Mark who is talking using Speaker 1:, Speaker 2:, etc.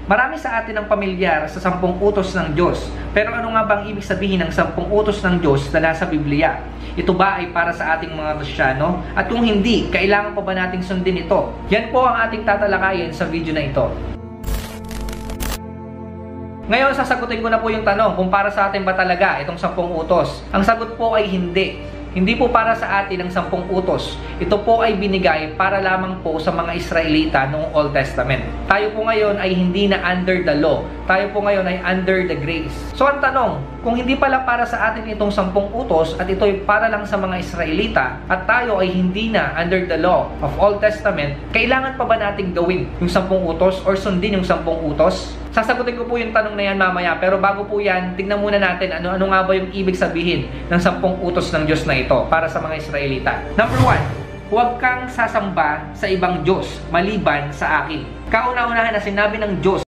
Speaker 1: Marami sa atin ang pamilyar sa 10 utos ng Diyos. Pero ano nga bang ibig sabihin ng 10 utos ng Diyos na nasa Biblia? Ito ba ay para sa ating mga Kristiyano? At kung hindi, kailangan pa ba nating sundin ito? Yan po ang ating tatalakayin sa video na ito. Ngayon, sasagutin ko na po yung tanong kung para sa atin ba talaga itong 10 utos. Ang sagot po ay hindi. Hindi po para sa atin ang 10 utos. Ito po ay binigay para lamang po sa mga Israelita noong Old Testament. Tayo po ngayon ay hindi na under the law. Tayo po ngayon ay under the grace. So ang tanong, kung hindi pala para sa atin itong 10 utos at ito ay para lang sa mga Israelita at tayo ay hindi na under the law of Old Testament, kailangan pa ba nating gawin yung 10 utos or sundin yung 10 utos? Sasagutin ko po yung tanong na yan mamaya, pero bago po yan, tignan muna natin ano nga ba yung ibig sabihin ng 10 utos ng Diyos na ito para sa mga Israelita. Number 1, huwag kang sasamba sa ibang Diyos maliban sa akin. Kauna-unahan na sinabi ng Diyos